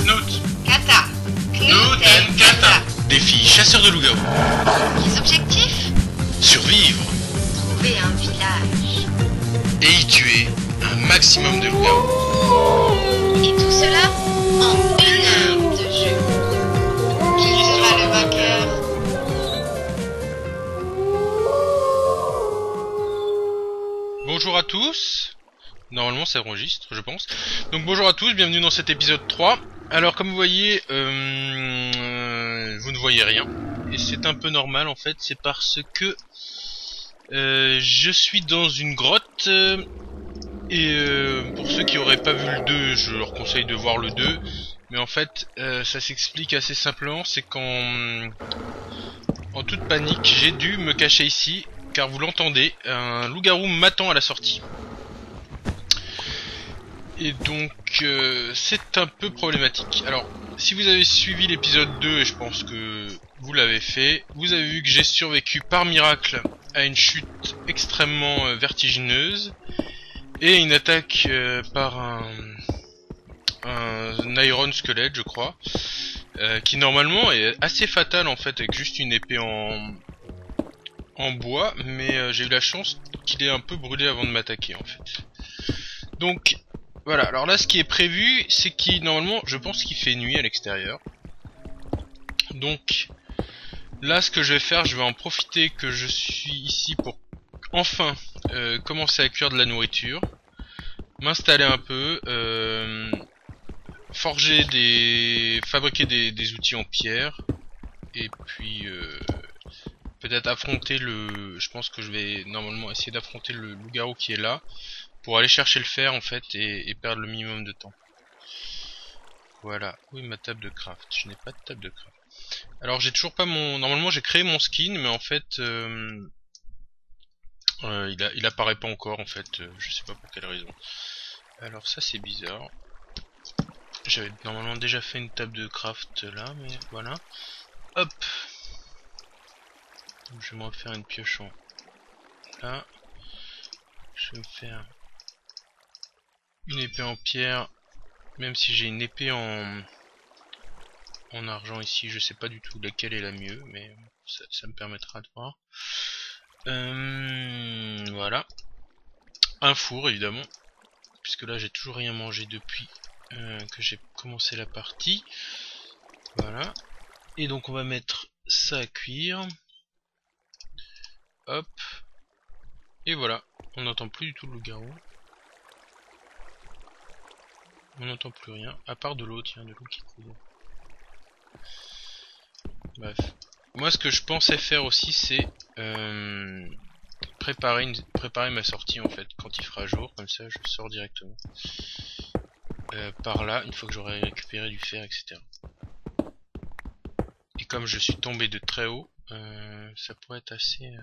Snoot. Kata. Snoot and Kata. Défi chasseur de loup-garou. Les objectifs? Survivre Trouver un village. et y tuer un maximum de loups-garous. Et tout cela en 1 heure de jeu. Qui sera le vainqueur? Bonjour à tous. Normalement ça enregistre, je pense. Donc bonjour à tous, bienvenue dans cet épisode 3. Alors comme vous voyez, vous ne voyez rien. Et c'est un peu normal en fait, c'est parce que je suis dans une grotte. Pour ceux qui auraient pas vu le 2, je leur conseille de voir le 2. Mais en fait, ça s'explique assez simplement, c'est qu'en toute panique, j'ai dû me cacher ici. Car vous l'entendez, un loup-garou m'attend à la sortie. Et donc c'est un peu problématique. Alors si vous avez suivi l'épisode 2, et je pense que vous l'avez fait, vous avez vu que j'ai survécu par miracle à une chute extrêmement vertigineuse et une attaque par un iron squelette, je crois, qui normalement est assez fatal en fait, avec juste une épée en bois, mais j'ai eu la chance qu'il ait un peu brûlé avant de m'attaquer en fait. Donc voilà, alors là ce qui est prévu, c'est qu'il normalement, je pense qu'il fait nuit à l'extérieur. Donc là ce que je vais faire, je vais en profiter que je suis ici pour enfin commencer à cuire de la nourriture, m'installer un peu, fabriquer des outils en pierre, et puis peut-être affronter je pense que je vais normalement essayer d'affronter le loup-garou qui est là, pour aller chercher le fer en fait et perdre le minimum de temps. Voilà, oui ma table de craft, je n'ai pas de table de craft. Alors j'ai toujours pas mon... Normalement j'ai créé mon skin, mais en fait il apparaît pas encore en fait, je sais pas pour quelle raison. Alors ça c'est bizarre. J'avais normalement déjà fait une table de craft là, mais voilà. Hop. Donc, je vais me refaire une pioche en là. Je vais me faire une épée en pierre, même si j'ai une épée en argent ici, je sais pas du tout laquelle est la mieux, mais ça me permettra de voir. Voilà. Un four évidemment, puisque là j'ai toujours rien mangé depuis que j'ai commencé la partie. Voilà. Et donc on va mettre ça à cuire. Hop. Et voilà. On n'entend plus du tout le loup-garou. On n'entend plus rien, à part de l'eau, tiens, de l'eau qui coule. Bref. Moi ce que je pensais faire aussi c'est préparer ma sortie en fait, quand il fera jour, comme ça je sors directement. Par là, une fois que j'aurai récupéré du fer, etc. Et comme je suis tombé de très haut, ça pourrait être assez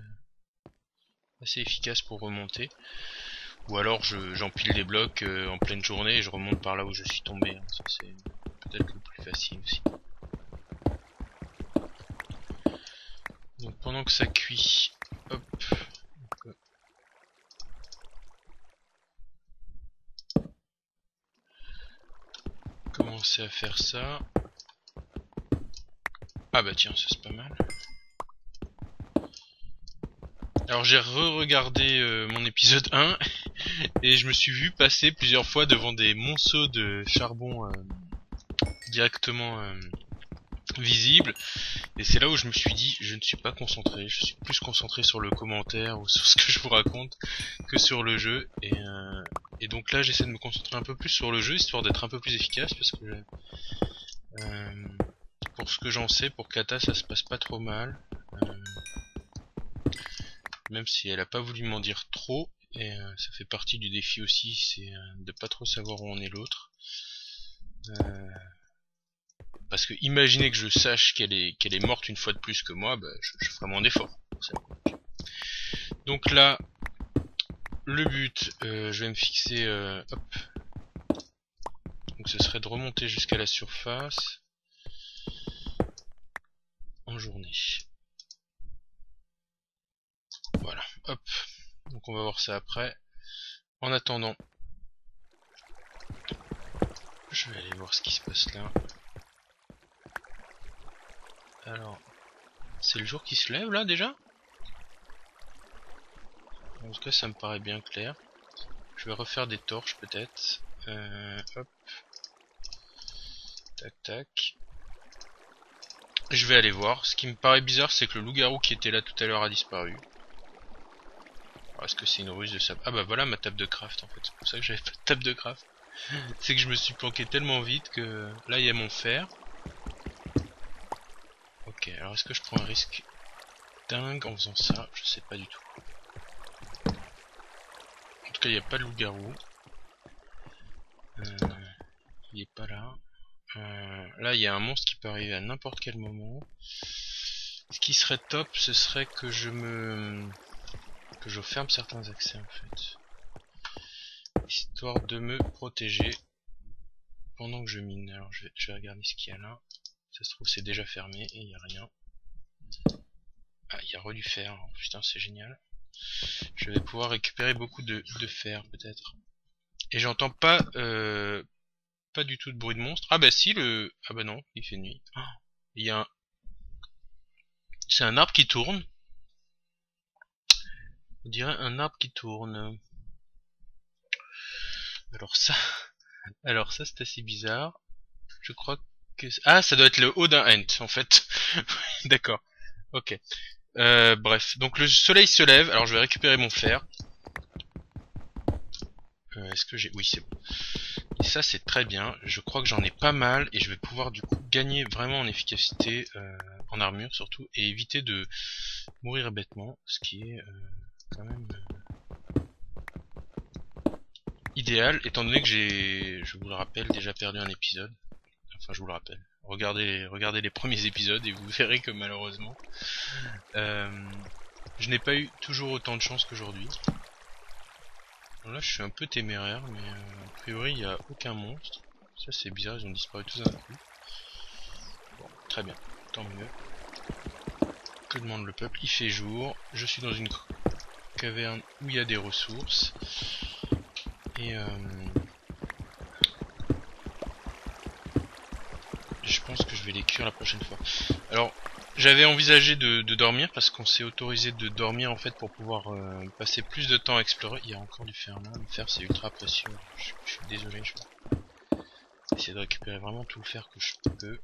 efficace pour remonter. Ou alors j'empile des blocs en pleine journée et je remonte par là où je suis tombé. Ça c'est peut-être le plus facile aussi. Donc pendant que ça cuit, hop, commencer à faire ça. Ah bah tiens, ça c'est pas mal. Alors j'ai re-regardé mon épisode 1 et je me suis vu passer plusieurs fois devant des monceaux de charbon directement visibles. Et c'est là où je me suis dit, je ne suis pas concentré, je suis plus concentré sur le commentaire ou sur ce que je vous raconte que sur le jeu. Et donc là j'essaie de me concentrer un peu plus sur le jeu, histoire d'être un peu plus efficace, parce que pour ce que j'en sais, pour Kata ça se passe pas trop mal. Même si elle a pas voulu m'en dire trop, et ça fait partie du défi aussi, c'est de pas trop savoir où en est l'autre. Parce que imaginez que je sache qu'elle est morte une fois de plus que moi, bah, je ferai moins d'efforts. Donc là, le but, je vais me fixer, hop. Donc ce serait de remonter jusqu'à la surface en journée. Voilà, hop. Donc on va voir ça après. En attendant, je vais aller voir ce qui se passe là. Alors, c'est le jour qui se lève là déjà? En tout cas, ça me paraît bien clair. Je vais refaire des torches peut-être. Hop. Tac tac. Je vais aller voir. Ce qui me paraît bizarre, c'est que le loup-garou qui était là tout à l'heure a disparu. Est-ce que c'est une ruse de sable? Ah bah voilà ma table de craft en fait. C'est pour ça que j'avais pas de table de craft. C'est que je me suis planqué tellement vite que là il y a mon fer. Ok, alors est-ce que je prends un risque dingue en faisant ça? Je sais pas du tout. En tout cas, il n'y a pas de loup-garou. Il est pas là. Là, il y a un monstre qui peut arriver à n'importe quel moment. Ce qui serait top, ce serait que je ferme certains accès en fait, histoire de me protéger pendant que je mine. Alors, je vais regarder ce qu'il y a là. Ça se trouve, c'est déjà fermé et il n'y a rien. Ah, il y a du fer. Alors, putain, c'est génial. Je vais pouvoir récupérer beaucoup de fer peut-être. Et j'entends pas du tout de bruit de monstre. Ah bah si, ah bah non, il fait nuit. Il y a c'est un arbre qui tourne. On dirait un arbre qui tourne. Alors ça, c'est assez bizarre. Je crois que ah, ça doit être le haut d'un ent en fait. D'accord. Ok. Bref, donc le soleil se lève. Alors je vais récupérer mon fer. Est-ce que j'ai... Oui, c'est bon. Et ça, c'est très bien. Je crois que j'en ai pas mal et je vais pouvoir du coup gagner vraiment en efficacité, en armure surtout, et éviter de mourir bêtement, ce qui est quand même idéal, étant donné que je vous le rappelle, déjà perdu un épisode. Enfin, je vous le rappelle. Regardez les premiers épisodes et vous verrez que malheureusement, je n'ai pas eu toujours autant de chance qu'aujourd'hui. Là, je suis un peu téméraire, mais a priori, il n'y a aucun monstre. Ça, c'est bizarre, ils ont disparu tous d'un coup. Bon, très bien, tant mieux. Que demande le peuple? Il fait jour, je suis dans une caverne où il y a des ressources. Et je pense que je vais les cuire la prochaine fois. Alors, j'avais envisagé de dormir parce qu'on s'est autorisé de dormir en fait pour pouvoir passer plus de temps à explorer. Il y a encore du fer là, le fer c'est ultra précieux. Je suis désolé, je vais essayer de récupérer vraiment tout le fer que je peux.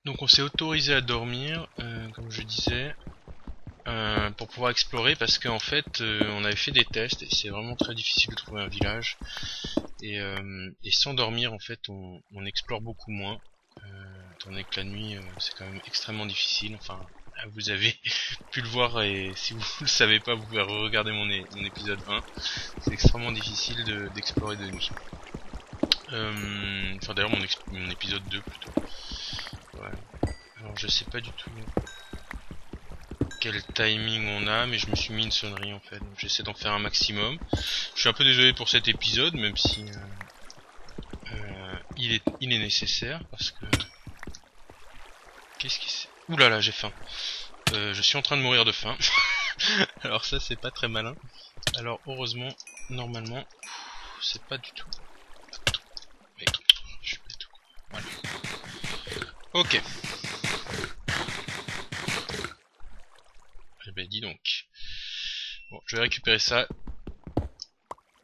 Donc on s'est autorisé à dormir, comme je disais, pour pouvoir explorer parce qu'en fait on avait fait des tests et c'est vraiment très difficile de trouver un village. Et sans dormir en fait on explore beaucoup moins, étant donné que la nuit c'est quand même extrêmement difficile. Enfin, vous avez pu le voir et si vous le savez pas vous pouvez regarder mon épisode 1. C'est extrêmement difficile d'explorer de nuit. Enfin d'ailleurs mon épisode 2 plutôt. Ouais. Alors je sais pas du tout quel timing on a, mais je me suis mis une sonnerie en fait, donc j'essaie d'en faire un maximum. Je suis un peu désolé pour cet épisode, même si il est nécessaire parce que qu'est-ce qui c'est? Ouh là là, j'ai faim. Je suis en train de mourir de faim. Alors ça c'est pas très malin. Alors heureusement, normalement, c'est pas du tout. Mais je fais tout. Voilà. Ok. Eh ben dis donc. Bon, je vais récupérer ça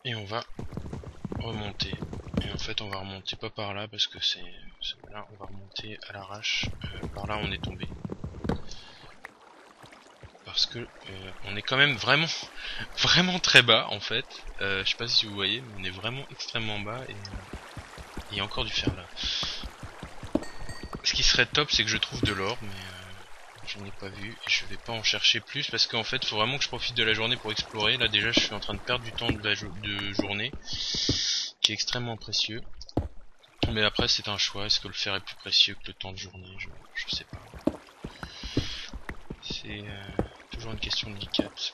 et on va remonter. Et en fait on va remonter pas par là parce que c'est là, on va remonter à l'arrache. Par là on est tombé. Parce que on est quand même vraiment très bas en fait. Je sais pas si vous voyez, mais on est vraiment extrêmement bas et il y a encore du fer là. Ce qui serait top, c'est que je trouve de l'or, mais je n'ai pas vu et je vais pas en chercher plus parce qu'en fait, il faut vraiment que je profite de la journée pour explorer. Là déjà, je suis en train de perdre du temps de journée, qui est extrêmement précieux. Mais après, c'est un choix. Est-ce que le fer est plus précieux que le temps de journée? Je sais pas. C'est toujours une question délicate.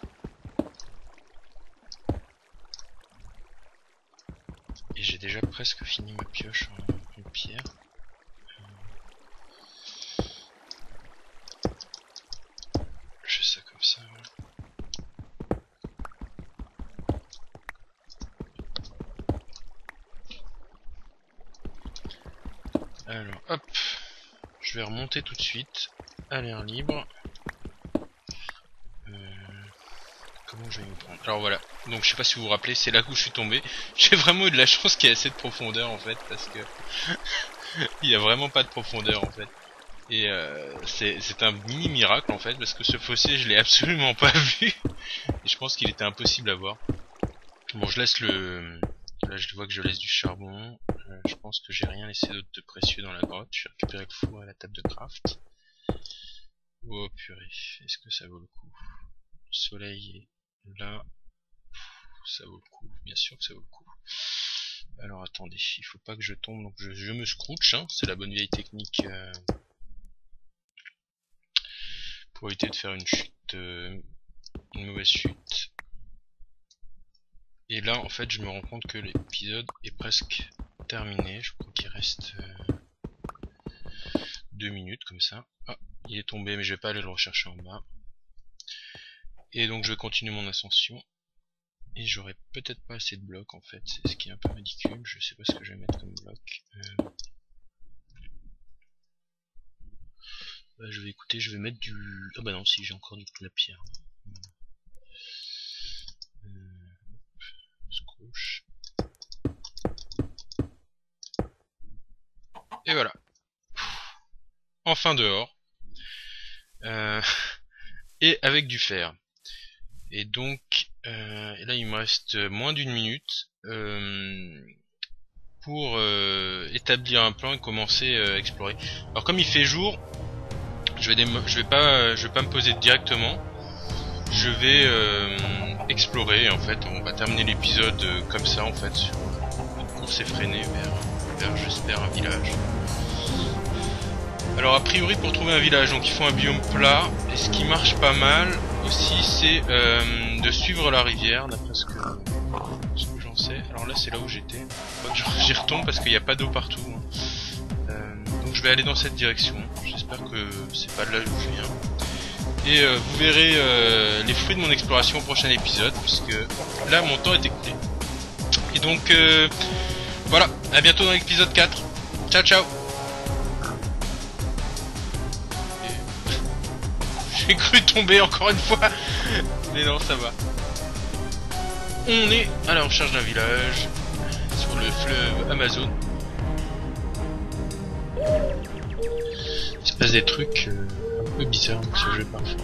Et j'ai déjà presque fini ma pioche en pierre. Je fais ça comme ça. Alors, hop. Je vais remonter tout de suite. À l'air libre. Comment je vais me prendre? Alors voilà. Donc je sais pas si vous vous rappelez, c'est là où je suis tombé. J'ai vraiment eu de la chance qu'il y ait assez de profondeur en fait. Parce que... il y a vraiment pas de profondeur en fait. Et c'est un mini miracle en fait. Parce que ce fossé, je l'ai absolument pas vu. Et je pense qu'il était impossible à voir. Bon, je laisse le... Là, je vois que je laisse du charbon. Je pense que j'ai rien laissé d'autre de précieux dans la grotte. Je vais récupérer le four et la table de craft. Oh purée, est-ce que ça vaut le coup? Le soleil est là. Ça vaut le coup, bien sûr que ça vaut le coup. Alors attendez, il faut pas que je tombe, donc je me scrouche, hein. C'est la bonne vieille technique pour éviter de faire une chute, une mauvaise chute. Et là, en fait, je me rends compte que l'épisode est presque terminé. Je crois qu'il reste 2 minutes comme ça. Ah, il est tombé, mais je vais pas aller le rechercher en bas. Et donc, je vais continuer mon ascension. Et j'aurai peut-être pas assez de blocs, en fait. C'est ce qui est un peu ridicule. Je sais pas ce que je vais mettre comme bloc. Bah, je vais écouter, je vais mettre du... Ah bah non, si, j'ai encore de la pierre. Scrouche. Et voilà. Enfin dehors. Et avec du fer. Et donc, et là il me reste moins d'1 minute pour établir un plan et commencer à explorer. Alors comme il fait jour, je vais pas me poser directement. Je vais explorer en fait. On va terminer l'épisode comme ça en fait, sur une course effrénée vers j'espère un village. Alors a priori pour trouver un village, donc il faut un biome plat, et ce qui marche pas mal aussi c'est de suivre la rivière, d'après ce que j'en sais. Alors là c'est là où j'étais, faut que j'y retombe parce qu'il n'y a pas d'eau partout. Donc je vais aller dans cette direction, j'espère que c'est pas de là où je viens. Et vous verrez les fruits de mon exploration au prochain épisode, puisque là mon temps est écoulé. Et donc voilà, à bientôt dans l'épisode 4. Ciao ciao. J'ai cru tomber encore une fois. Mais non, ça va. On est à la recherche d'un village sur le fleuve Amazon. Il se passe des trucs un peu bizarres dans ce jeu parfois.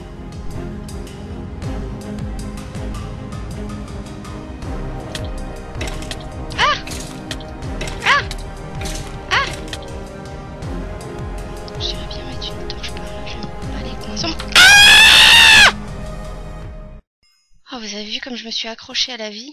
J'irais bien mettre une torche par là, je vais pas les consommer. Oh, vous avez vu comme je me suis accrochée à la vie?